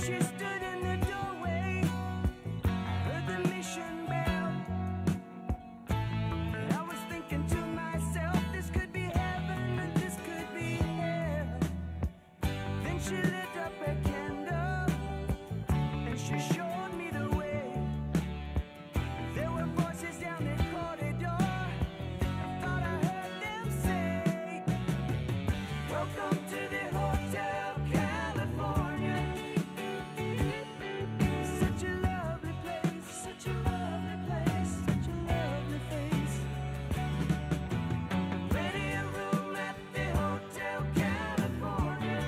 she stood in the doorway. I heard the mission bell. And I was thinking to myself, this could be heaven and this could be hell. Then she lit up a candle and she showed me the way. There were voices down the corridor. I thought I heard them say, welcome to the Hotel California. Such a lovely place, such a lovely place, such a lovely face. Ready a room at the Hotel California.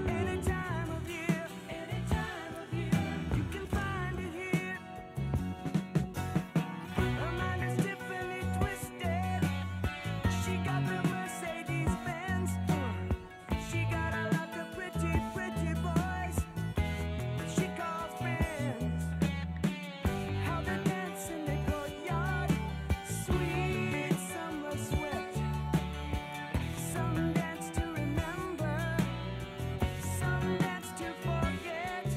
Any time of year, you can find it here. Her mind is Tiffany twisted. She got the Mercedes Benz. She got a lot of pretty, pretty boys she calls friends. How they dance in the courtyard, sweet summer sweat. Some dance to remember, some dance to forget.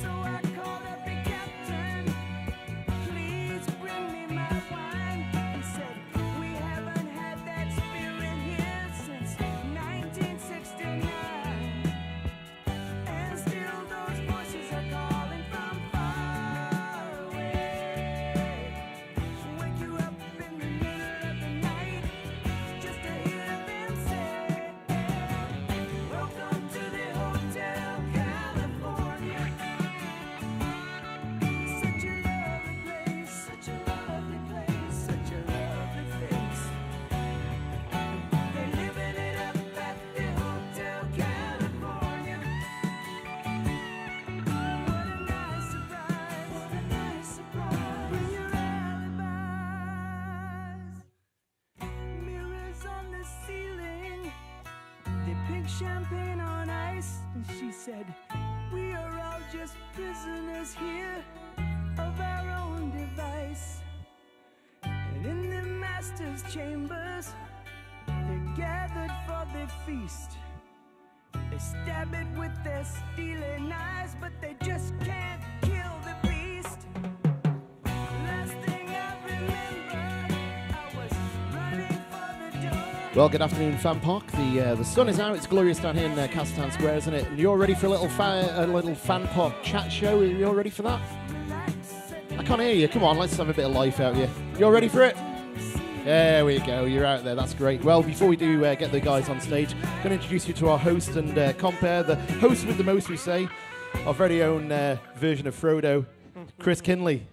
So I called up the captain, please bring me my wine. He said, we haven't had that spirit here since 1969. And still those voices are calling from far away. Wake you up in the middle of the night just to hear them say, welcome to the Hotel California. Such a lovely place, such a lovely place, such a lovely face. They're living it up at the Hotel California. What a nice surprise, what a nice surprise. Bring your alibis. Mirrors on the ceiling, they pink champagne on ice. And she said, we are all just prisoners here of our own device. And in the master's chambers, they're gathered for the feast. They stab it with their steely knives, but they just can't kill the beast. Last thing I remember, I was running for the door. Well, good afternoon, Fan Park. The sun is out. It's glorious down here in Castletown Square, isn't it? And you're ready for a little Fan Park chat show? Are you all ready for that? I can't hear you. Come on, let's have a bit of life out here. You all ready for it? There we go. You're out there. That's great. Well, before we do get the guys on stage, I'm going to introduce you to our host and compare, the host with the most, we say, our very own version of Frodo, Chris Kinley.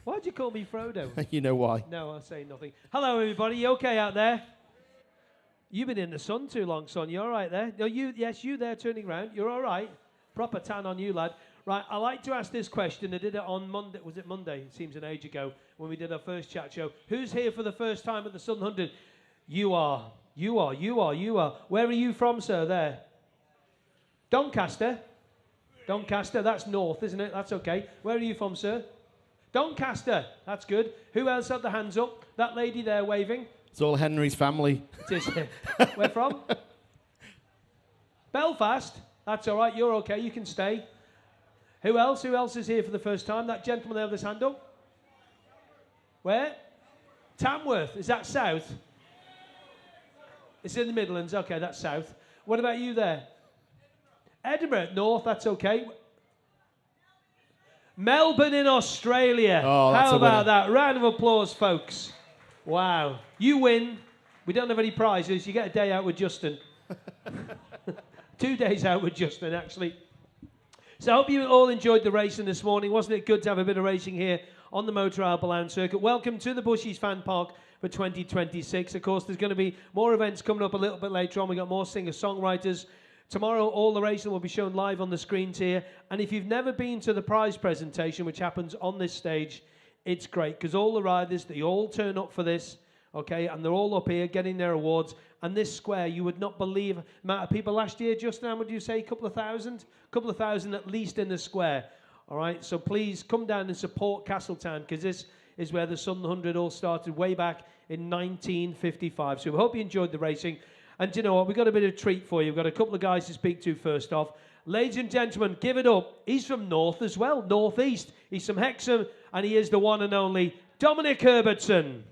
Why'd you call me Frodo? You know why. No, I'll say nothing. Hello, everybody. You okay out there? You've been in the sun too long, son. You all right there? No, yes, you there turning round. You're all right. Proper tan on you, lad. Right, I like to ask this question. I did it on Monday. Was it Monday? It seems an age ago when we did our first chat show. Who's here for the first time at the Sun 100? You are. You are. You are. You are. Where are you from, sir? There. Doncaster. Doncaster. That's north, isn't it? That's okay. Where are you from, sir? Doncaster. That's good. Who else had the hands up? That lady there waving. It's all Henry's family. It is. Where from? Belfast. That's all right. You're okay. You can stay. Who else? Who else is here for the first time? That gentleman there with his hand up. Where? Tamworth. Is that south? It's in the Midlands. Okay, that's south. What about you there? Edinburgh. North. That's okay. Melbourne in Australia. Oh, that's How a winner. about that? Round of applause, folks. Wow. You win. We don't have any prizes. You get a day out with Justin. 2 days out with Justin, actually. So I hope you all enjoyed the racing this morning. Wasn't it good to have a bit of racing here on the Motor Alba Lounge Circuit? Welcome to the Bushies Fan Park for 2026. Of course, there's going to be more events coming up a little bit later on. We've got more singer-songwriters. Tomorrow, all the racing will be shown live on the screens here. And if you've never been to the prize presentation, which happens on this stage, it's great because all the riders, they all turn up for this, okay, and they're all up here getting their awards. And this square, you would not believe the amount of people last year. Justin, how would you say? A couple of thousand? A couple of thousand at least in the square. All right, so please come down and support Castletown because this is where the Sun 100 all started way back in 1955. So we hope you enjoyed the racing. And do you know what? We've got a bit of a treat for you. We've got a couple of guys to speak to first off. Ladies and gentlemen, give it up. He's from North as well, North East. He's from Hexham, and he is the one and only Dominic Herbertson.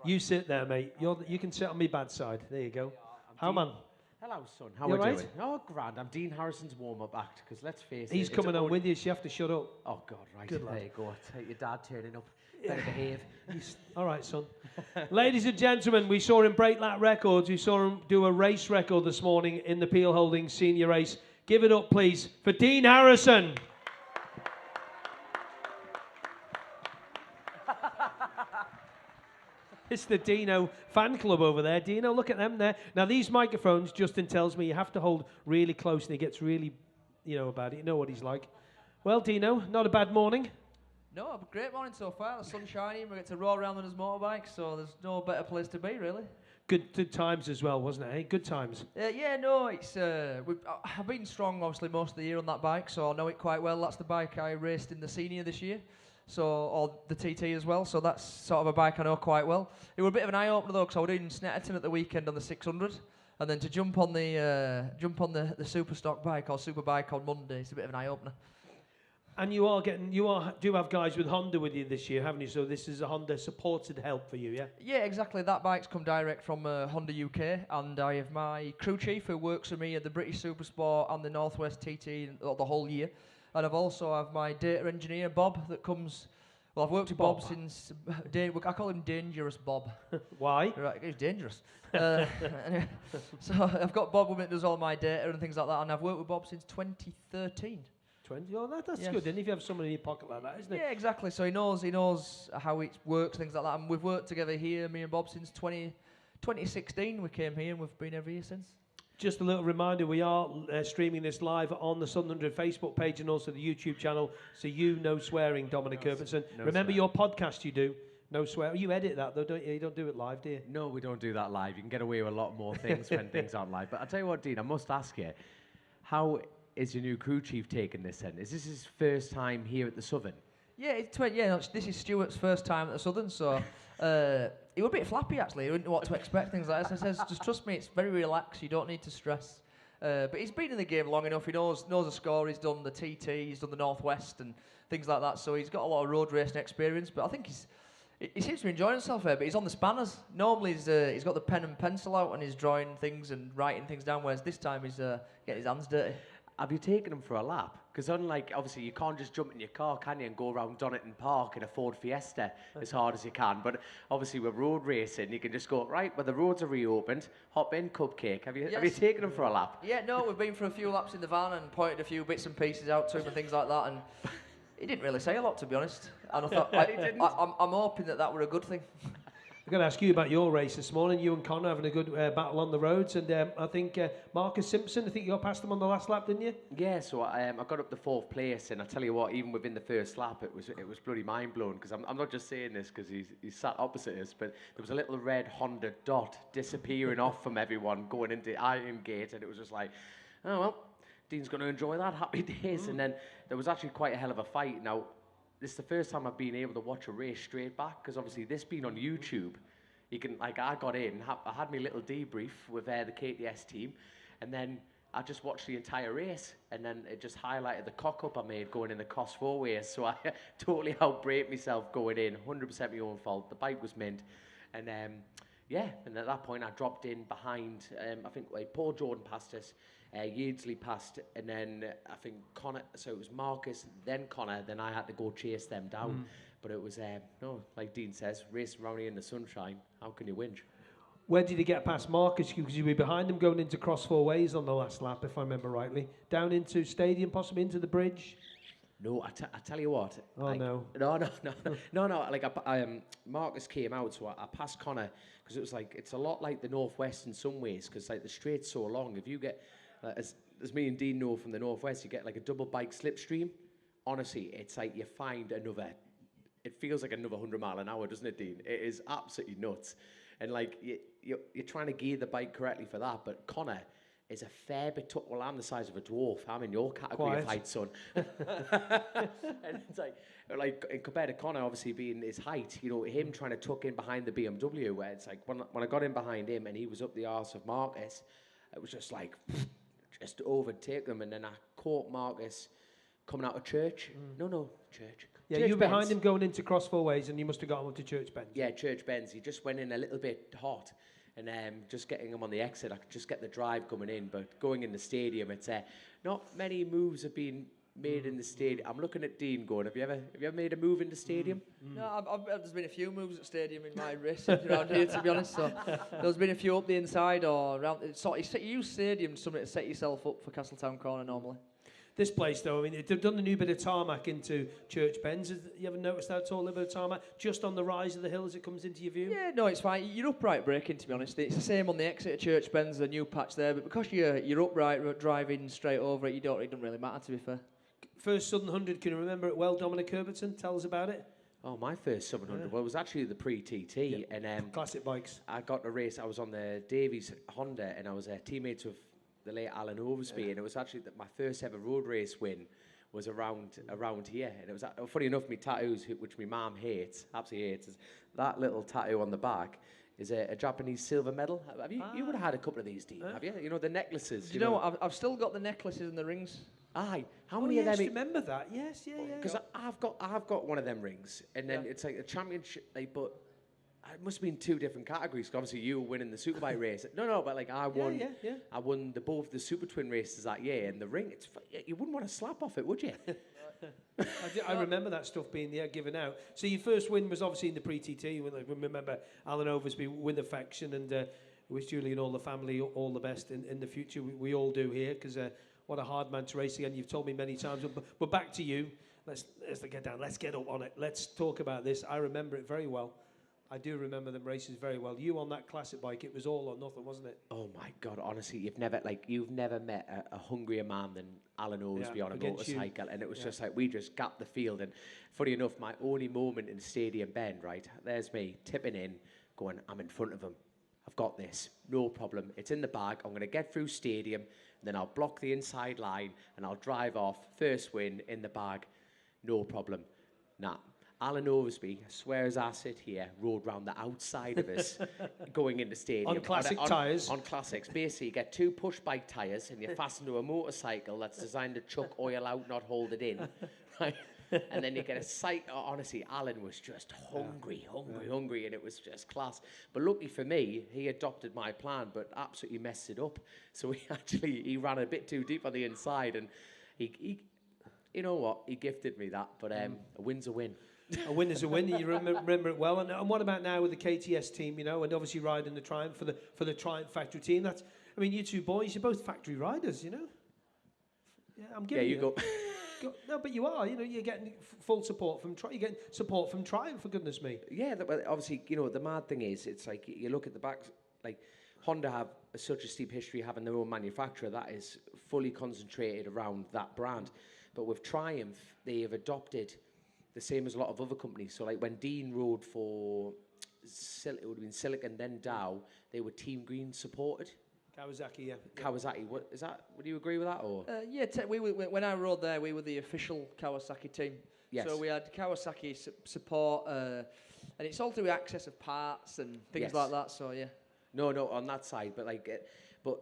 You sit there, mate. You can sit on my bad side. There you go. How, man? Hello, son. How You are you alright? doing? Oh, grand. I'm Dean Harrison's warm-up act, because let's face it... He's it's coming on only- with you, so you have to shut up. Oh, God, right. Good There lad. you go. Take your dad turning up. Better behave. All right, son. Ladies and gentlemen, we saw him break that record. We saw him do a race record this morning in the Peel Holdings senior race. Give it up, please, for Dean Harrison. It's the Dino fan club over there. Dino, look at them there. Now, these microphones, Justin tells me, you have to hold really close and he gets really, about it. You know what he's like. Well, Dino, not a bad morning. No, a great morning so far. The sun's shining. We get to roll around on his motorbike, so there's no better place to be, really. Good times as well, wasn't it? Hey, good times. It's I've been strong, obviously, most of the year on that bike, so I know it quite well. That's the bike I raced in the senior this year, or the TT as well. So that's sort of a bike I know quite well. It was a bit of an eye opener though, because I was doing Snetterton at the weekend on the 600, and then to jump on the super stock bike or super bike on Monday, it's a bit of an eye opener. And do have guys with Honda with you this year, haven't you? So this is a Honda supported help for you, yeah? Yeah, exactly. That bike's come direct from Honda UK, and I have my crew chief who works for me at the British Supersport and the Northwest TT the whole year. And I've also have my data engineer, Bob, that comes... Well, I've worked with Bob since... I call him Dangerous Bob. Why? Right, he's dangerous. Anyway, so I've got Bob with me that does all my data and things like that, and I've worked with Bob since 2013. 20? Oh, that's Yes. good. And if you have someone in your pocket like that, isn't it? Yeah, exactly. So he knows how it works, things like that. And we've worked together here, me and Bob, since 2016. We came here and we've been every year since. Just a little reminder, we are streaming this live on the Sun 100 Facebook page and also the YouTube channel, so no swearing, Dominic Herbertson. Remember your podcast you do, no swearing. You edit that though, don't you? You don't do it live, do you? No, we don't do that live. You can get away with a lot more things when things aren't live. But I'll tell you what, Dean, I must ask you, how is your new crew chief taking this then? Is this his first time here at the Southern? Yeah, this is Stuart's first time at the Southern, so he was a bit flappy actually. He didn't know what to expect, things like that. So he says, just trust me, it's very relaxed, you don't need to stress. But he's been in the game long enough, he knows the score, he's done the TT, he's done the Northwest and things like that, so he's got a lot of road racing experience, but I think he seems to be enjoying himself here, but he's on the spanners. Normally he's got the pen and pencil out and he's drawing things and writing things down, whereas this time he's getting his hands dirty. Have you taken him for a lap? Because unlike, obviously, you can't just jump in your car, can you, and go around Donington Park in a Ford Fiesta as hard as you can. But obviously, with road racing, you can just go, right, well, the roads are reopened, hop in, cupcake. Have you taken him for a lap? Yeah, no, we've been for a few laps in the van and pointed a few bits and pieces out to him and things like that, and he didn't really say a lot, to be honest. And I thought, I'm hoping that were a good thing. I'm going to ask you about your race this morning. You and Connor having a good battle on the roads, and I think Marcus Simpson, I think you got past him on the last lap, didn't you? Yeah, so I got up to 4th place, and I tell you what, even within the first lap, it was bloody mind-blowing, because I'm not just saying this because he's sat opposite us, but there was a little red Honda dot disappearing off from everyone going into Iron Gate, and it was just like, oh, well, Dean's going to enjoy that, happy days. And then there was actually quite a hell of a fight. Now, this is the first time I've been able to watch a race straight back, because obviously this being on YouTube, you can, I got in, I had my little debrief with the KTS team, and then I just watched the entire race, and then it just highlighted the cock-up I made going in the cross four ways, so I totally outbraked myself going in, 100% my own fault. The bike was mint, and and at that point I dropped in behind, I think Paul Jordan passed us, Yeardsley passed, and then I think Connor, so it was Marcus, then Connor, then I had to go chase them down. But it was, like Dean says, racing around here in the sunshine, how can you whinge? Where did you get past Marcus? Because you were behind him going into cross four ways on the last lap, if I remember rightly. Down into Stadium, possibly into the bridge? No, I tell you what. Oh, like, no. No. Like, Marcus came out, so I passed Connor, because it was like, it's a lot like the Northwest in some ways, because like the straight's so long. If you get, as me and Dean know from the Northwest, you get like a double bike slipstream. Honestly, it's like you find another, it feels like another 100 mile an hour, doesn't it, Dean? It is absolutely nuts. And like, you're trying to gear the bike correctly for that, but Connor, is a fair bit. Well, I'm the size of a dwarf. I'm in your category Quiet. of height, son. And it's like compared to Connor, obviously being his height, you know, him trying to tuck in behind the BMW, where it's like when I got in behind him and he was up the arse of Marcus, it was just like just to overtake them, and then I caught Marcus coming out of church. No, church. Yeah, Church you were behind Benz. him going into Cross Four Ways, and you must have got him up to Church Bend. Yeah, Church Benz. He just went in a little bit hot, and just getting him on the exit, I could just get the drive coming in. But going in the stadium, it's not many moves have been made in the stadium. I'm looking at Dean going, have you ever made a move in the stadium? No, there's been a few moves at stadium in my racing around here, to be honest. So there's been a few up the inside or around. You use stadium something to set yourself up for Castletown Corner normally. This place, though, I mean, they've done a new bit of tarmac into Church Benz. You ever noticed that at all, a little bit of tarmac? Just on the rise of the hill as it comes into your view? Yeah, no, it's fine. You're upright braking, to be honest. It's the same on the exit of Church Benz, the new patch there. But because you're upright driving straight over it, it doesn't really matter, to be fair. First Southern 100, can you remember it well, Dominic Herbertson? Tell us about it. Oh, my first 700. Well, it was actually the pre-TT, and Classic bikes. I got to race. I was on the Davies Honda, and I was teammates with the late Alan Oversby, and it was actually my first ever road race win was around here, and it was funny enough. My tattoos, which my mum hates, absolutely hates, is that little tattoo on the back is a Japanese silver medal. Have you? You would have had a couple of these, Dean, have you? You know the necklaces. Do you know what? I've still got the necklaces and the rings. Aye. How Oh, many yes, of them? remember that? Yes, yeah. Because I've got one of them rings, and then it's like a championship. Like, but it must have been two different categories. 'Cause obviously, you were winning the superbike race. No, but like I won. Yeah. I won both the super twin races that year, and the ring. You wouldn't want to slap off it, would you? I remember that stuff being given out. So your first win was obviously in the pre-TT. We remember Alan Oversby with affection, and wish Julie and all the family all the best in the future. We all do here, because what a hard man to race again. You've told me many times. But back to you. Let's get down. Let's get up on it. Let's talk about this. I remember it very well. I do remember them races very well. You on that classic bike, it was all or nothing, wasn't it? Oh my God! Honestly, you've never met a hungrier man than Alan Oversby on a motorcycle, and it was just like we just gapped the field. And funny enough, my only moment in Stadium Bend, right? There's me tipping in, going, I'm in front of him. I've got this, no problem. It's in the bag. I'm going to get through Stadium, and then I'll block the inside line, and I'll drive off. First win in the bag, no problem. Nah. Alan Oversby, I swear as I sit here, rode round the outside of us going into stadium. On classic tyres? On classics. Basically, you get two push bike tyres and you fasten to a motorcycle that's designed to chuck oil out, not hold it in. Right? And then you get a sight. Honestly, Alan was just hungry, and it was just class. But lucky for me, he adopted my plan, but absolutely messed it up. So he ran a bit too deep on the inside, and he you know what? He gifted me that. But a win's a win. A win is a win. You remember it well. And what about now with the KTS team? And obviously riding the Triumph for the Triumph factory team. You two boys, you're both factory riders. Yeah, I'm giving you. Go. No, but you are. You're getting full support from You're getting support from Triumph, for goodness me. Yeah, obviously, the mad thing is, it's like you look at the backs, like Honda have such a steep history having their own manufacturer that is fully concentrated around that brand. But with Triumph, they have adopted the same as a lot of other companies. So like when Dean rode for it would have been Silicon, then Dow, they were Team Green supported. Kawasaki, yeah. Kawasaki, what is that? Would you agree with that, or? Yeah, when I rode there, we were the official Kawasaki team. Yes. So we had Kawasaki support, and it's all to do with access of parts and things Yes. like that. So yeah. No, on that side, but but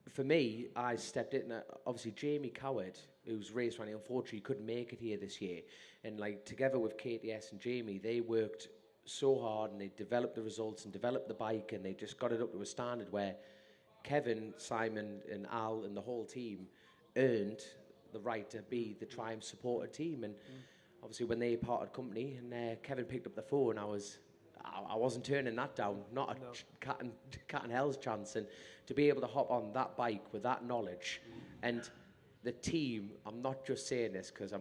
for me, I stepped in. Obviously, Jamie Coward, who's raced running, unfortunately couldn't make it here this year, and together with KTS and Jamie, they worked so hard and they developed the results and developed the bike, and they just got it up to a standard where Kevin, Simon, and Al and the whole team earned the right to be the Triumph supported team. And obviously, when they parted company and Kevin picked up the phone, I wasn't turning that down, not a cat and hell's chance. And to be able to hop on that bike with that knowledge, and the team, I'm not just saying this because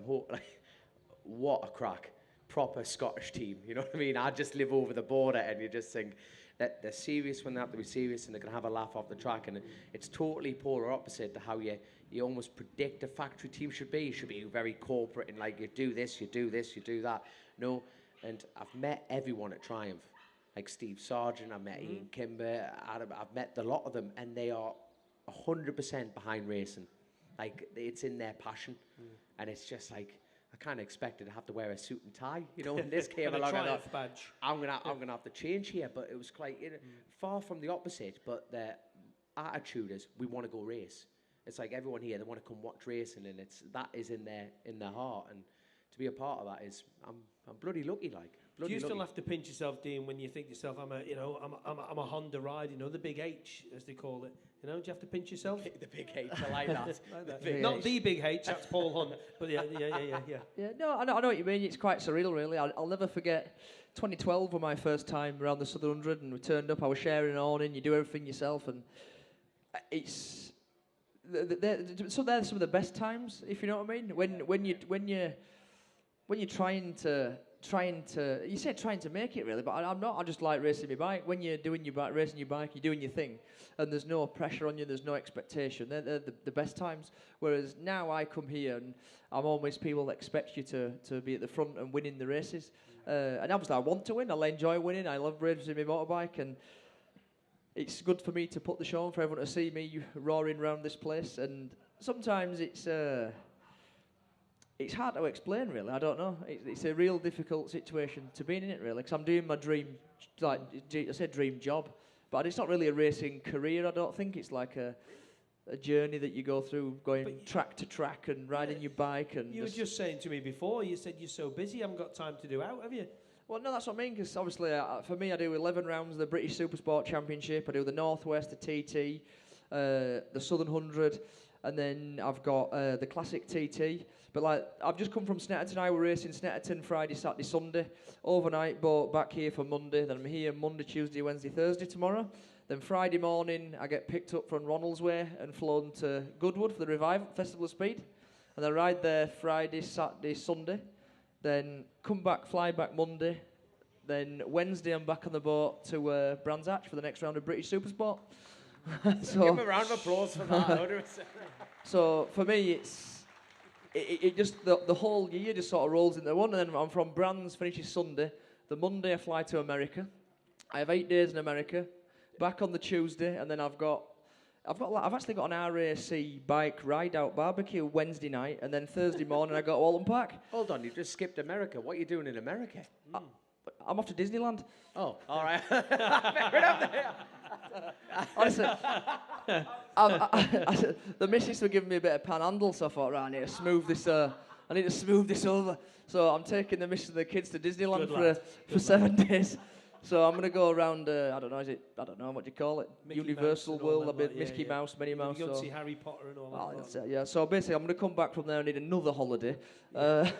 what a crack, proper Scottish team. You know what I mean? I just live over the border, and you just think that they're serious when they have to be serious, and they can have a laugh off the track. And it's totally polar opposite to how you almost predict a factory team should be. You should be very corporate and you do this, you do this, you do that. No. And I've met everyone at Triumph, like Steve Sargent, I've met Ian Kimber, Adam, I've met a lot of them, and they are 100% behind racing. Like, it's in their passion. And it's just like, I kind of expected to have to wear a suit and tie, you know, when this came And a along. I triumph thought, badge. I'm gonna have to change here, but it was quite far from the opposite. But the attitude is, we want to go race. It's like everyone here, they want to come watch racing, and that is in their heart. And to be a part of that is, I'm bloody lucky, like. Do you still have to pinch yourself, Dean, when you think to yourself, I'm a Honda ride, you know, the big H, as they call it. You know, do you have to pinch yourself? The big H, I like that. Like that. The big Not H. the big H, that's Paul Hunt. But yeah. Yeah, no, I know what you mean. It's quite surreal, really. I'll never forget 2012 was my first time around the Southern 100, and we turned up. I was sharing an awning. You do everything yourself, and it's so they're some of the best times, if you know what I mean. When you're trying to you say trying to make it really, but I'm not. I just like racing my bike. When you're doing racing your bike, you're doing your thing, and there's no pressure on you. There's no expectation. They're the best times. Whereas now I come here and I'm almost people that expect you to be at the front and winning the races. And obviously I want to win. I enjoy winning. I love racing my motorbike, and it's good for me to put the show on for everyone to see me roaring around this place. And sometimes it's hard to explain, really. I don't know. It's a real difficult situation to be in it, really, because I'm doing my dream, like I said, dream job. But it's not really a racing career, I don't think. It's like a journey that you go through, going track to track and riding your bike. And you were just saying to me before, you said you're so busy, you haven't got time to do out, have you? Well, no, that's what I mean, because obviously, for me, I do 11 rounds of the British Supersport Championship. I do the Northwest, the TT, the Southern 100, and then I've got the Classic TT. But like, I've just come from Snetterton. I was racing Snetterton Friday, Saturday, Sunday. Overnight, boat back here for Monday. Then I'm here Monday, Tuesday, Wednesday, Thursday tomorrow. Then Friday morning, I get picked up from Ronaldsway and flown to Goodwood for the Revival Festival of Speed. And I ride there Friday, Saturday, Sunday. Then come back, fly back Monday. Then Wednesday, I'm back on the boat to Brands Hatch for the next round of British Supersport. So, give him a round of applause for that. So for me, it just the whole year just sort of rolls into one. And then I'm from Brands, finishes Sunday. The Monday I fly to America. I have 8 days in America. Back on the Tuesday, and then I've actually got an RAC bike ride out barbecue Wednesday night, and then Thursday morning I got Alton Park. Hold on, you just skipped America. What are you doing in America? I'm off to Disneyland. Oh, all right. Fair enough there. Honestly, the missus were giving me a bit of panhandle, so I thought, right, I need to smooth this over. So I'm taking the missus and the kids to Disneyland for 7 days. So I'm going to go around, I don't know, what do you call it? Mickey Universal Mouse and World, all a bit that, Mickey Mouse, Minnie Mouse. You go to see Harry Potter and all that. That's it, yeah. So basically, I'm going to come back from there and need another holiday. And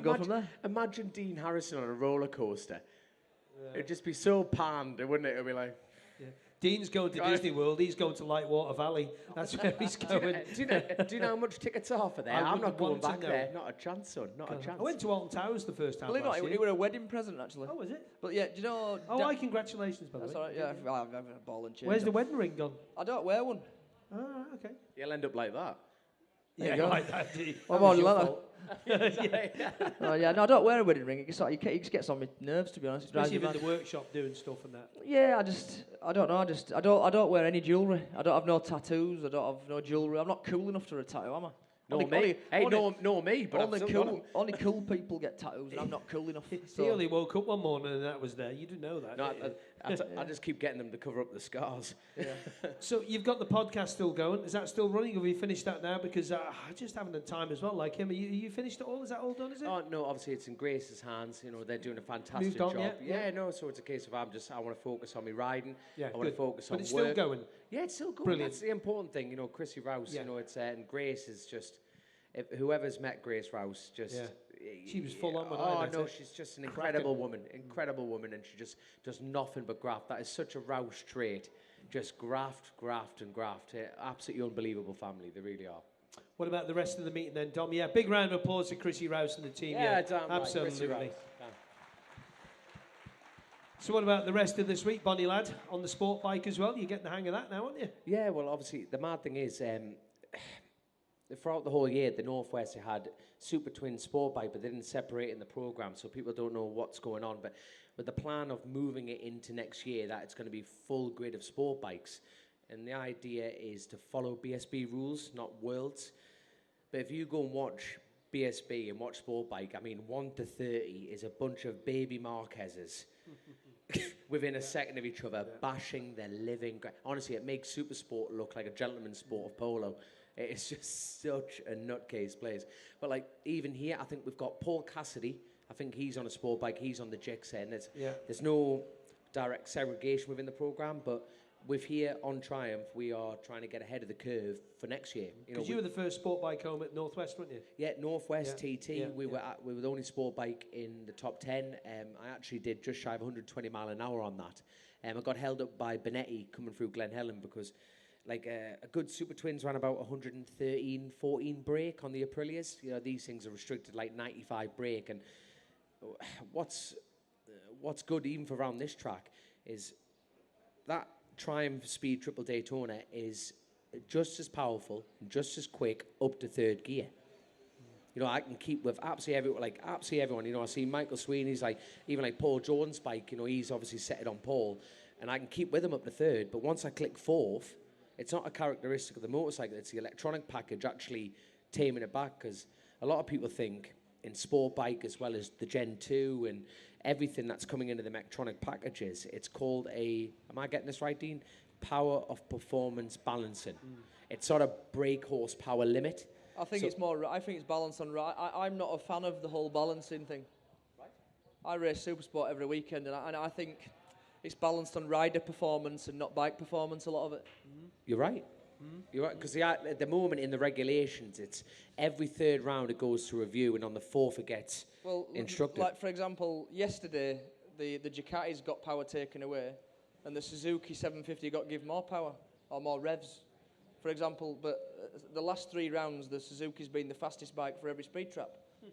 go from there. Imagine Dean Harrison on a roller coaster. It'd just be so panned, wouldn't it? It'd be like... Yeah. Dean's going to Disney World, he's going to Lightwater Valley. That's where he's going. Do you know how much tickets are for there? I'm not going back there. Not a chance, son. Not a chance. I went to Alton Towers the first time. Believe it or not, it was a wedding present, actually. Oh, was it? But yeah, do you know... Oh, congratulations, by the way. That's all right, yeah. I've had a ball and chain. Where's the wedding ring gone? I don't wear one. Oh, okay. You'll end up like that. Yeah, like that, do you? What about like that? Yeah. Oh yeah, no, I don't wear a wedding ring. It just gets on my nerves, to be honest. Especially if in the workshop doing stuff and that. Yeah, I don't know. I don't wear any jewellery. I don't have no tattoos. I don't have no jewellery. I'm not cool enough for a tattoo, am I? No me. No me. But only cool people get tattoos, and I'm not cool enough. He only woke up one morning and that was there. You didn't know that. No, I just keep getting them to cover up the scars. Yeah. So you've got the podcast still going. Is that still running? Have you finished that now? Because I just haven't had time as well. Like him, are you finished it all? Is that all done? Is it? Oh no, obviously it's in Grace's hands. You know, they're doing a fantastic Moved on, job. yeah? No. So it's a case of I want to focus on me riding. Yeah, I want to focus on But it's work. still going. Yeah, it's still going. Brilliant. That's the important thing. You know, Chrissy Rouse. Yeah. You know, it's and Grace is just. If whoever's met Grace Rouse, just she was full on when I oh met no, her. she's just an incredible woman, and she just does nothing but graft. That is such a Rouse trait. Just graft, and graft. Absolutely unbelievable family, they really are. What about the rest of the meeting then, Dom? Yeah, big round of applause to Chrissy Rouse and the team. Yeah, damn right, absolutely. Chrissy Rouse. Yeah. So what about the rest of this week, Bonnie lad, on the sport bike as well? You're getting the hang of that now, aren't you? Yeah, well, obviously the mad thing is. Throughout the whole year, the Northwest had Super Twin Sport Bike, but they didn't separate in the programme, so people don't know what's going on. But with the plan of moving it into next year, that it's going to be full grid of sport bikes, and the idea is to follow BSB rules, not worlds. But if you go and watch BSB and watch Sport Bike, I mean, 1 to 30 is a bunch of baby Marquezes within a second of each other, bashing their living. Honestly, it makes super sport look like a gentleman's sport of polo. It's just such a nutcase place. But like even here, I think we've got Paul Cassidy. I think he's on a sport bike. He's on the Jigsaw, and there's no direct segregation within the program, but with here on Triumph, we are trying to get ahead of the curve for next year. Because you were the first sport bike home at Northwest, weren't you? Yeah, Northwest TT. We were the only sport bike in the top 10. I actually did just shy of 120 mile an hour on that. I got held up by Benetti coming through Glen Helen because like a good Super Twins ran about 113, 14 brake on the Aprilias. You know, these things are restricted like 95 brake. And what's good even for around this track is that Triumph Speed Triple Daytona is just as powerful and just as quick up to third gear. You know, I can keep with absolutely everyone. You know, I see Michael Sweeney's even like Paul Jones' bike, you know, he's obviously set it on pole, and I can keep with him up to third, but once I click fourth, it's not a characteristic of the motorcycle, it's the electronic package actually taming it back, because a lot of people think in sport bike as well as the Gen 2 and everything that's coming into the electronic packages, it's called am I getting this right, Dean? Power of performance balancing. It's sort of brake horsepower limit. I think it's balanced on right. I'm not a fan of the whole balancing thing. Right. I race Supersport every weekend, and I think it's balanced on rider performance and not bike performance, a lot of it. You're right. You're right, because at the moment in the regulations, it's every third round it goes to review, and on the fourth it gets instructed. Like, for example, yesterday, the Ducatis got power taken away, and the Suzuki 750 got given more power, or more revs, for example. But the last 3 rounds, the Suzuki's been the fastest bike for every speed trap.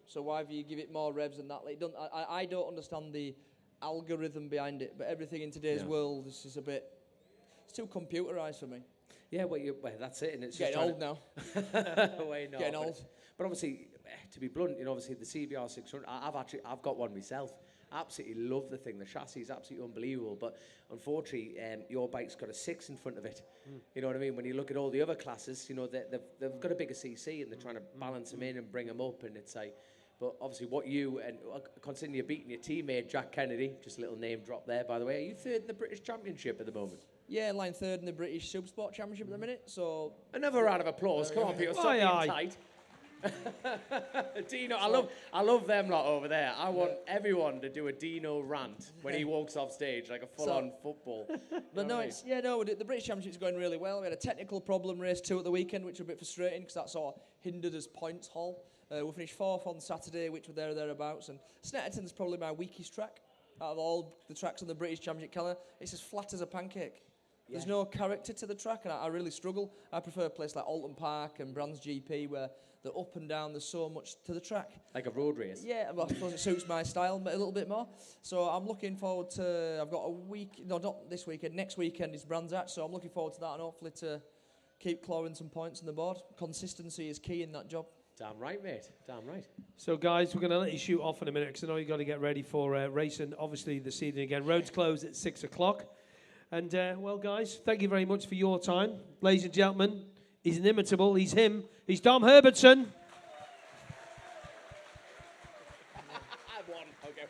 So why do you give it more revs than that? Like, I don't understand the algorithm behind it, but everything in today's world, this is it's too computerized for me. Yeah, well, that's it, and it's getting just old now. Getting old. But obviously, to be blunt, you know, obviously the CBR 600, I've got one myself. Absolutely love the thing. The chassis is absolutely unbelievable, but unfortunately, your bike's got a 6 in front of it. You know what I mean? When you look at all the other classes, you know, they've got a bigger CC, and they're trying to balance them in and bring them up, and it's like. But obviously, what you and considering you're beating your teammate Jack Kennedy, just a little name drop there, by the way. Are you third in the British Championship at the moment? Yeah, line third in the British Supersport Championship at the minute. So another round of applause. Come on, people, stop being tight. Dino, I love them lot over there. I want everyone to do a Dino rant when he walks off stage like a full-on football. But the British Championship's going really well. We had a technical problem race 2 at the weekend, which was a bit frustrating because that sort of hindered us points haul. We finished 4th on Saturday, which were thereabouts. And Snetterton's probably my weakest track out of all the tracks on the British Championship calendar. It's as flat as a pancake. Yeah. There's no character to the track, and I really struggle. I prefer a place like Alton Park and Brands GP where they're up and down, there's so much to the track. Like a road race? Yeah, well, I suppose it suits my style a little bit more. So I'm looking forward to, I've got a week, no, not this weekend, next weekend is Brands Hatch, so I'm looking forward to that and hopefully to keep clawing some points on the board. Consistency is key in that job. Damn right, mate. Damn right. So, guys, we're going to let you shoot off in a minute because I know you've got to get ready for racing, obviously, this evening again. Roads close at 6 o'clock. And, well, guys, thank you very much for your time. Ladies and gentlemen, he's inimitable. He's him. He's Dom Herbertson. I won. Okay.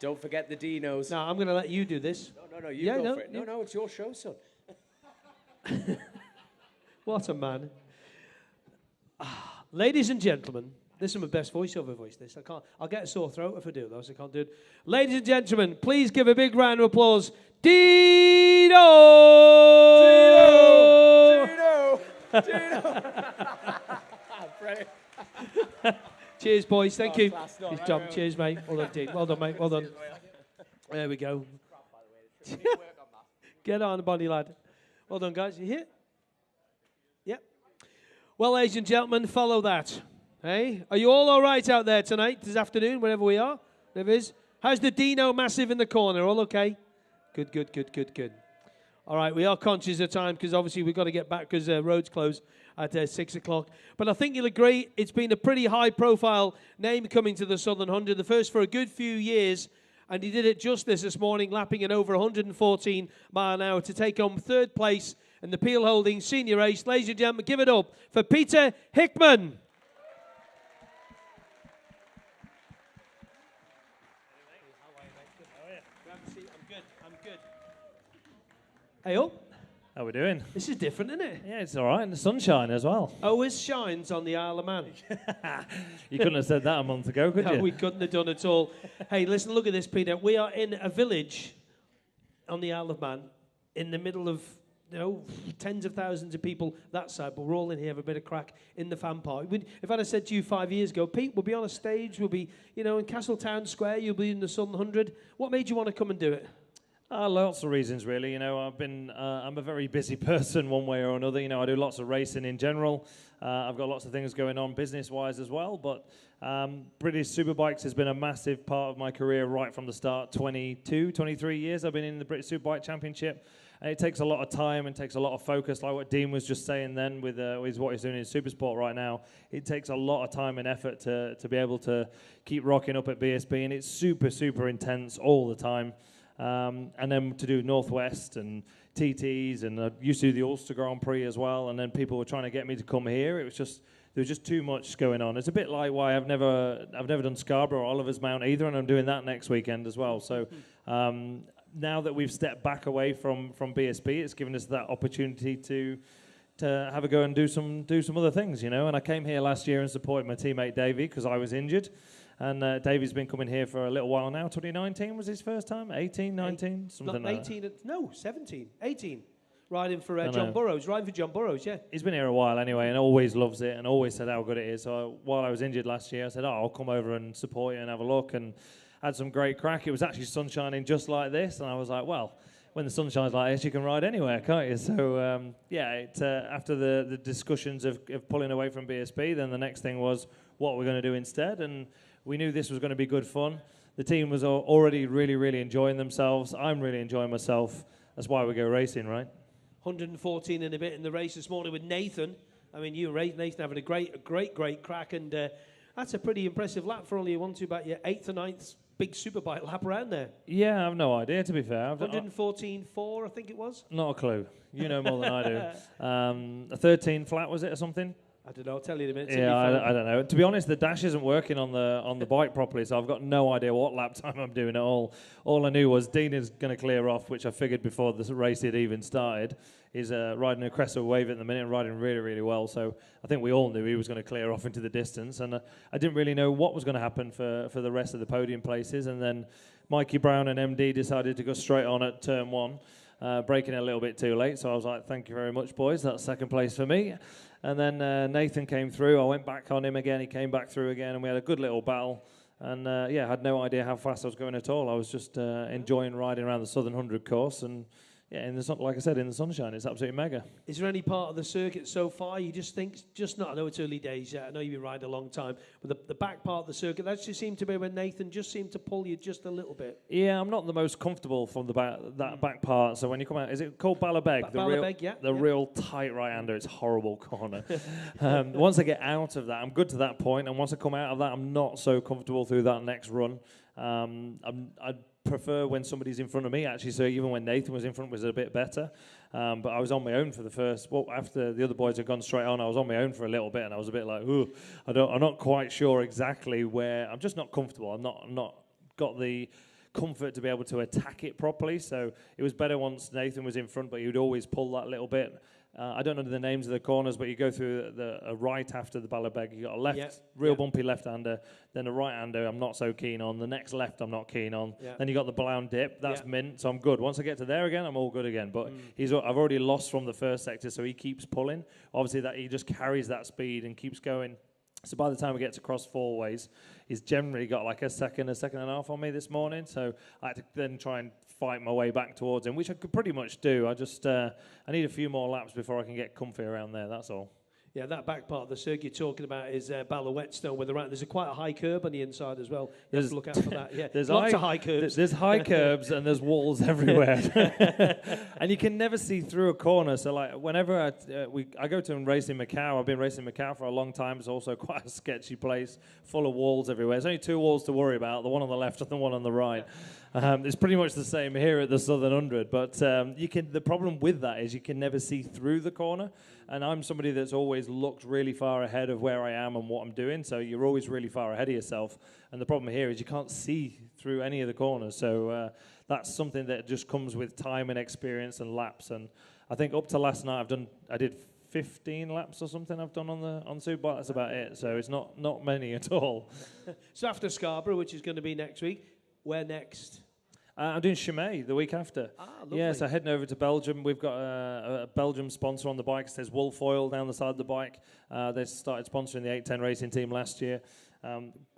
Don't forget the Dinos. No, I'm going to let you do this. No, you go for it. No, it's your show, son. What a man. Ladies and gentlemen, this is my best voiceover voice. I'll get a sore throat if I do, though, so I can't do it. Ladies and gentlemen, please give a big round of applause. Dino! Cheers, boys. Thank you. It's Dom. Cheers, mate. Well done, Dean. Well done, mate. Well done. There we go. Get on, buddy, lad. Well done, guys. You here? Yep. Well, ladies and gentlemen, follow that. Hey, are you all right out there tonight, this afternoon, wherever we are? There it is. How's the Dino Massive in the corner? All okay? Good. All right, we are conscious of time because obviously we've got to get back because roads close at 6 o'clock. But I think you'll agree it's been a pretty high-profile name coming to the Southern 100, the first for a good few years. And he did it justice this morning, lapping at over 114 mile an hour to take home third place in the Peel Holdings senior race. Ladies and gentlemen, give it up for Peter Hickman. I'm good. Hey, up. How we doing? This is different, isn't it? Yeah, it's all right. And the sunshine as well. Always shines on the Isle of Man. You couldn't have said that a month ago, could No, you? we couldn't have done it all. Hey, listen, look at this, Peter. We are in a village on the Isle of Man in the middle of, tens of thousands of people that side, but we're all in here, have a bit of crack in the fan park. If I'd have said to you 5 years ago, Pete, we'll be on a stage, we'll be, in Castletown Square, you'll be in the Southern 100. What made you want to come and do it? Lots of reasons, really. I'm a very busy person one way or another. I do lots of racing in general. I've got lots of things going on business-wise as well. But British Superbikes has been a massive part of my career right from the start. 22, 23 years I've been in the British Superbike Championship. And it takes a lot of time and takes a lot of focus, like what Dean was just saying then with what he's doing in Supersport right now. It takes a lot of time and effort to be able to keep rocking up at BSB, and it's super, super intense all the time. And then to do Northwest and TTs, and I used to do the Ulster Grand Prix as well, and then people were trying to get me to come here. There was just too much going on. It's a bit like why I've never done Scarborough or Oliver's Mount either, and I'm doing that next weekend as well. So now that we've stepped back away from BSB, it's given us that opportunity to have a go and do some other things, And I came here last year and supported my teammate Davey because I was injured. And Davey's been coming here for a little while now. 2019 was his first time? 18, 19? Something like 18, that. No, 17, 18. Riding for John Burrows. Riding for John Burrows, yeah. He's been here a while anyway and always loves it and always said how good it is. So while I was injured last year, I said, I'll come over and support you and have a look. And had some great crack. It was actually sunshining just like this. And I was like, well, when the sun shines like this, you can ride anywhere, can't you? So, after the discussions of pulling away from BSB, then the next thing was what we're going to do instead. And we knew this was going to be good fun. The team was already really, really enjoying themselves. I'm really enjoying myself. That's why we go racing, right? 114 and a bit in the race this morning with Nathan. I mean, you and Nathan having a great crack, and that's a pretty impressive lap for only about your 8th or 9th big superbike lap around there. Yeah, I've no idea, to be fair. 114.4, I think it was. Not a clue. You know more than I do. A 13 flat, was it, or something? I don't know. I'll tell you in a minute. Yeah, I don't know. To be honest, the dash isn't working on the bike properly, so I've got no idea what lap time I'm doing at all. All I knew was Dean is going to clear off, which I figured before the race had even started. He's riding a Cresta wave at the minute and riding really, really well. So I think we all knew he was going to clear off into the distance. And I didn't really know what was going to happen for the rest of the podium places. And then Mikey Brown and MD decided to go straight on at turn 1, braking a little bit too late. So I was like, thank you very much, boys. That's second place for me. And then Nathan came through. I went back on him again. He came back through again. And we had a good little battle. And I had no idea how fast I was going at all. I was just enjoying riding around the Southern 100 course. And yeah, like I said, in the sunshine, it's absolutely mega. Is there any part of the circuit so far you just think, I know it's early days yet, I know you've been riding a long time, but the back part of the circuit, that just seemed to be when Nathan just seemed to pull you just a little bit? Yeah, I'm not the most comfortable from the back part. So when you come out, is it called Ballabeg? The real tight right-hander, it's a horrible corner. Once I get out of that, I'm good to that point, and once I come out of that, I'm not so comfortable through that next run. I prefer when somebody's in front of me, actually, so even when Nathan was in front, was a bit better. But I was on my own for the first, after the other boys had gone straight on, I was on my own for a little bit, and I was a bit like, ooh, I'm not quite sure exactly where, I'm just not comfortable. I'm not got the comfort to be able to attack it properly, so it was better once Nathan was in front, but he would always pull that little bit. I don't know the names of the corners, but you go through a right after the Ballabeg. You got a left, bumpy left-hander, then a right-hander I'm not so keen on. The next left I'm not keen on. Yeah. Then you got the Blown dip. That's mint, so I'm good. Once I get to there again, I'm all good again. But I've already lost from the first sector, so he keeps pulling. Obviously, that he just carries that speed and keeps going. So by the time we get to cross 4 ways, he's generally got like a second and a half on me this morning. So I had to then try and fight my way back towards him, which I could pretty much do. I need a few more laps before I can get comfy around there, that's all. Yeah, that back part of the circuit you're talking about is Whetstone, where there's quite a high curb on the inside as well. You have to look out for that. Yeah, there's lots of high curbs. There's high curbs and there's walls everywhere, and you can never see through a corner. So like whenever I go to race in Macau, I've been racing Macau for a long time. It's also quite a sketchy place, full of walls everywhere. There's only 2 walls to worry about: the one on the left and the one on the right. It's pretty much the same here at the Southern 100, but the problem with that is you can never see through the corner, and I'm somebody that's always looked really far ahead of where I am and what I'm doing, so you're always really far ahead of yourself, and the problem here is you can't see through any of the corners, so that's something that just comes with time and experience and laps, and I think up to last night I did 15 laps or something I've done on the Superbike. That's about it, so it's not many at all. So after Scarborough, which is going to be next week, where next? I'm doing Chimay the week after. Lovely. Yeah, so heading over to Belgium. We've got a Belgium sponsor on the bikes. There's Wolf Oil down the side of the bike. They started sponsoring the 810 racing team last year.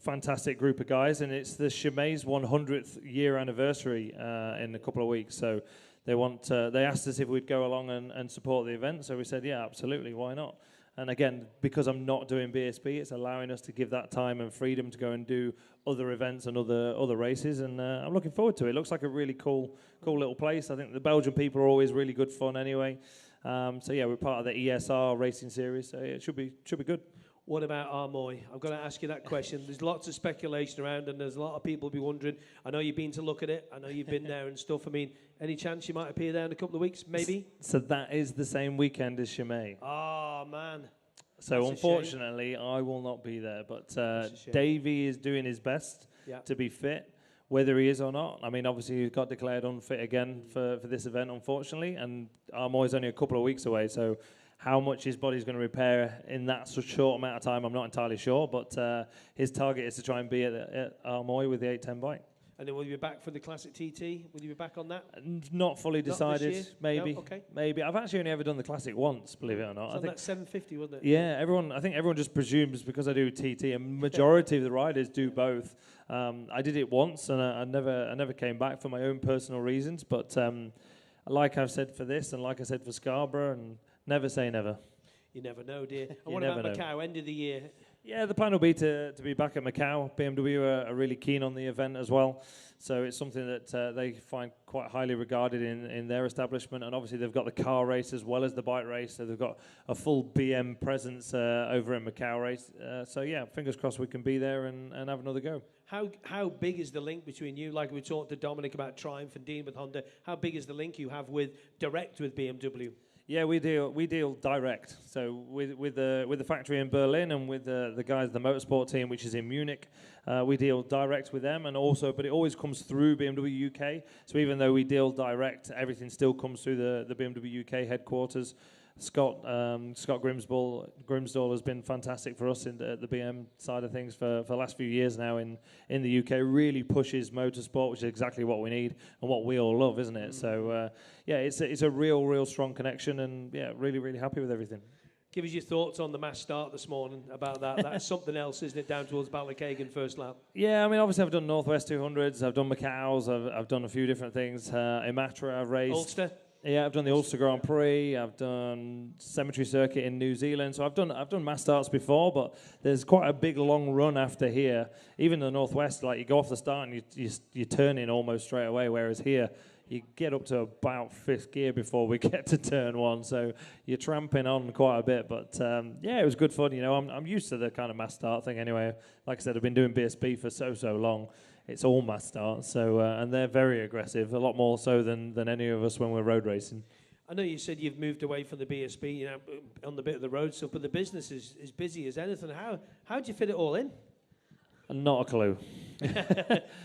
Fantastic group of guys, and it's the Chimay's 100th year anniversary in a couple of weeks. So they asked us if we'd go along and support the event. So we said, yeah, absolutely, why not? And again, because I'm not doing BSB, it's allowing us to give that time and freedom to go and do other events and other races, and I'm looking forward to it. It looks like a really cool little place. I think the Belgian people are always really good fun anyway. So yeah, we're part of the ESR racing series, so yeah, it should be good. What about Armoy? I'm going to ask you that question. There's lots of speculation around, and there's a lot of people be wondering. I know you've been to look at it. I know you've been there and stuff. I mean, any chance you might appear there in a couple of weeks, maybe? So that is the same weekend as Chimay. Oh, man. So unfortunately, I will not be there. But Davey is doing his best to be fit, whether he is or not. I mean, obviously, he got declared unfit again for this event, unfortunately. And Armoy's only a couple of weeks away, so how much his body's going to repair in that short amount of time, I'm not entirely sure. But his target is to try and be at Armoy with the 810 bike. And then will you be back for the Classic TT? Will you be back on that? Not fully decided. Not maybe. No? Okay. Maybe. I've actually only ever done the Classic once, believe it or not. I think that 750, wasn't it? Yeah, I think everyone just presumes because I do TT, and majority of the riders do both. I did it once, and I never came back for my own personal reasons. But like I've said for this, and like I said for Scarborough, and never say never. You never know, dear. And what about Macau, end of the year? Yeah, the plan will be to be back at Macau. BMW are really keen on the event as well. So it's something that they find quite highly regarded in their establishment. And obviously they've got the car race as well as the bike race. So they've got a full BM presence over in Macau race. So yeah, fingers crossed we can be there and have another go. How big is the link between you? Like we talked to Dominic about Triumph and Dean with Honda. How big is the link you have direct with BMW? Yeah, we deal direct. So with the factory in Berlin and with the guys, the motorsport team, which is in Munich, we deal direct with them, and also, but it always comes through BMW UK. So even though we deal direct, everything still comes through the BMW UK headquarters. Scott Grimsdall has been fantastic for us in the BM side of things for the last few years now in the UK. Really pushes motorsport, which is exactly what we need and what we all love, isn't it? So yeah, it's a real strong connection, and yeah, really happy with everything. Give us your thoughts on the mass start this morning about that. That's something else, isn't it, down towards Ballycagan first lap? Yeah, I mean, obviously I've done Northwest 200s, I've done Macau's, I've done a few different things. Imatra I've raced. Ulster? Yeah, I've done the Ulster Grand Prix. I've done Cemetery Circuit in New Zealand. So I've done mass starts before, but there's quite a big long run after here. Even the Northwest, like you go off the start and you turn in almost straight away. Whereas here, you get up to about fifth gear before we get to turn one. So you're tramping on quite a bit. But yeah, it was good fun. You know, I'm used to the kind of mass start thing anyway. Like I said, I've been doing BSB for so long. It's all mass starts, so and they're very aggressive, a lot more so than any of us when we're road racing. I know you said you've moved away from the BSB, you know, on the bit of the road stuff, but the business is busy as anything. How do you fit it all in? Not a clue.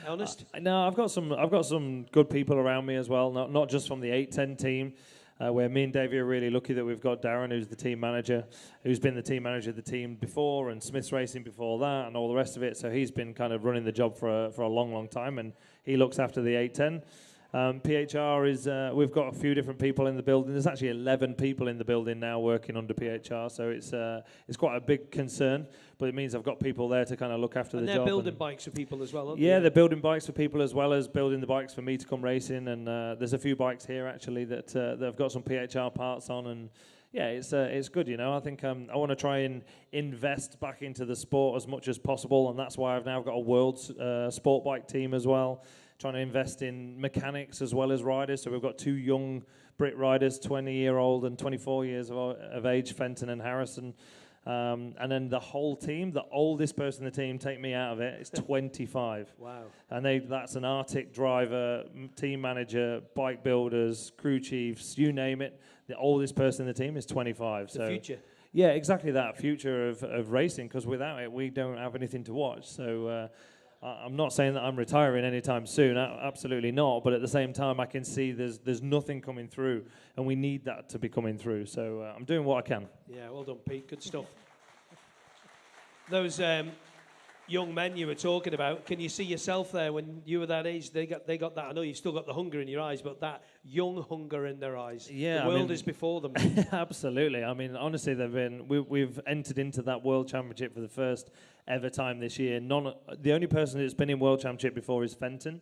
Honest? No, I've got some good people around me as well. Not just from the 810 team. Where me and Davey are really lucky that we've got Darren, who's the team manager, who's been the team manager of the team before, and Smith's Racing before that, and all the rest of it. So he's been kind of running the job for a long time, and he looks after the 810. PHR is, we've got a few different people in the building. There's actually 11 people in the building now working under PHR, so it's quite a big concern, but it means I've got people there to kind of look after the job. And they're building bikes for people as well, aren't they? Yeah, they? They're building bikes for people as well as building the bikes for me to come racing, and there's a few bikes here actually that have got some PHR parts on, and Yeah, it's good, you know. I think I want to try and invest back into the sport as much as possible, and that's why I've now got a world sport bike team as well, trying to invest in mechanics as well as riders. So we've got 2 young Brit riders, 20-year-old and 24 years of age, Fenton and Harrison. And then the whole team, the oldest person in the team, take me out of it, is 25. Wow. And that's an Arctic driver, team manager, bike builders, crew chiefs, you name it. The oldest person in the team is 25. The future. Yeah, exactly that, future of racing, because without it, we don't have anything to watch. So I'm not saying that I'm retiring anytime soon, absolutely not. But at the same time, I can see there's nothing coming through, and we need that to be coming through. So I'm doing what I can. Yeah, well done, Pete. Good stuff. Those young men you were talking about, can you see yourself there when you were that age? They got that. I know you've still got the hunger in your eyes, but that young hunger in their eyes. Yeah, the world is before them. Absolutely. I mean, honestly, we've entered into that World Championship for the first ever time this year. The only person that's been in World Championship before is Fenton.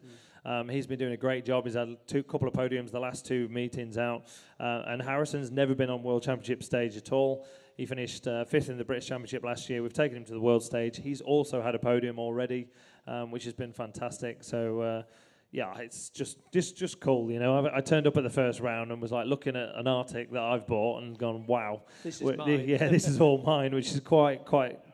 He's been doing a great job. He's had a couple of podiums the last 2 meetings out. And Harrison's never been on World Championship stage at all. He finished 5th in the British Championship last year. We've taken him to the world stage. He's also had a podium already, which has been fantastic. So, yeah, it's just cool, you know. I turned up at the first round and was like looking at an Arctic that I've bought and gone, wow. This is mine. Yeah, this is all mine, which is quite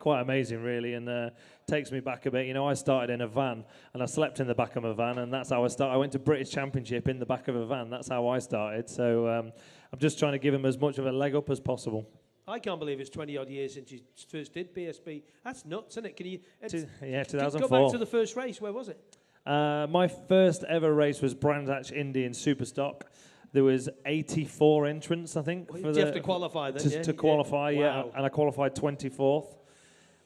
amazing, really, and takes me back a bit. You know, I started in a van and I slept in the back of a van, and that's how I started. I went to British Championship in the back of a van. That's how I started. So I'm just trying to give him as much of a leg up as possible. I can't believe it's 20-odd years since you first did PSP. That's nuts, isn't it? Can you... Yeah, 2004. Go back to the first race. Where was it? My first ever race was Brands Hatch Indy in Superstock. There was 84 entrants, I think. Well, you have to qualify then, to qualify, yeah. Wow. And I qualified 24th.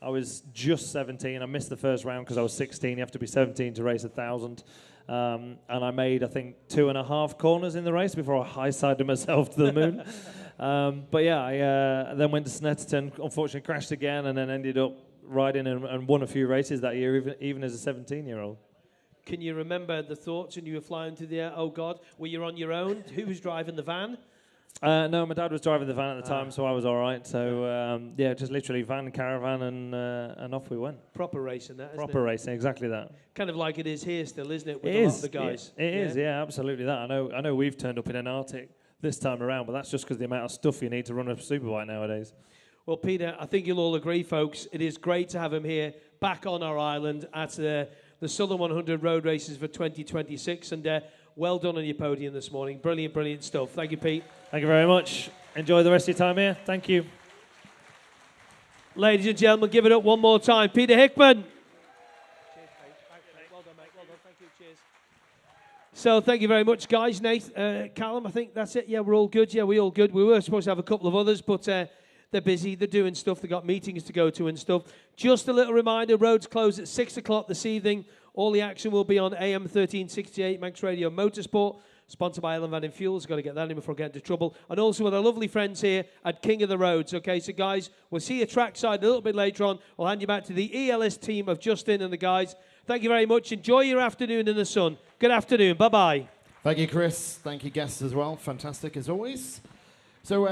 I was just 17. I missed the first round because I was 16. You have to be 17 to race 1,000. And I made, I think, 2.5 corners in the race before I high-sided myself to the moon. But yeah, I then went to Snetterton, unfortunately crashed again, and then ended up riding and won a few races that year, even as a 17-year-old. Can you remember the thoughts when you were flying through the air? Oh, God, were you on your own? Who was driving the van? No, my dad was driving the van at the time, so I was all right. So, yeah, just literally van, caravan, and off we went. Proper racing, that, isn't Proper racing, exactly that. Kind of like it is here still, isn't it, with It a is. lot of the guys? It is, yeah, absolutely that. I know we've turned up in an Arctic this time around, but that's just because the amount of stuff you need to run a superbike nowadays. Well, Peter, I think you'll all agree, folks, it is great to have him here back on our island at the Southern 100 Road Races for 2026, and well done on your podium this morning. Brilliant, brilliant stuff. Thank you, Pete. Thank you very much. Enjoy the rest of your time here. Thank you. Ladies and gentlemen, give it up one more time. Peter Hickman. Cheers, mate. Well done, mate. Well done. Thank you. Cheers. So thank you very much, guys. Nate, Callum, I think that's it. Yeah, we're all good. Yeah, we're all good. We were supposed to have a couple of others, but they're busy. They're doing stuff. They've got meetings to go to and stuff. Just a little reminder, roads close at 6 o'clock this evening. All the action will be on AM 1368 Max Radio Motorsport, sponsored by Ellen Van in Fuels. Got to get that in before I get into trouble. And also with our lovely friends here at King of the Roads. Okay, so guys, we'll see you trackside a little bit later on. I'll hand you back to the ELS team of Justin and the guys. Thank you very much. Enjoy your afternoon in the sun. Good afternoon. Bye-bye. Thank you, Chris. Thank you, guests, as well. Fantastic, as always. So.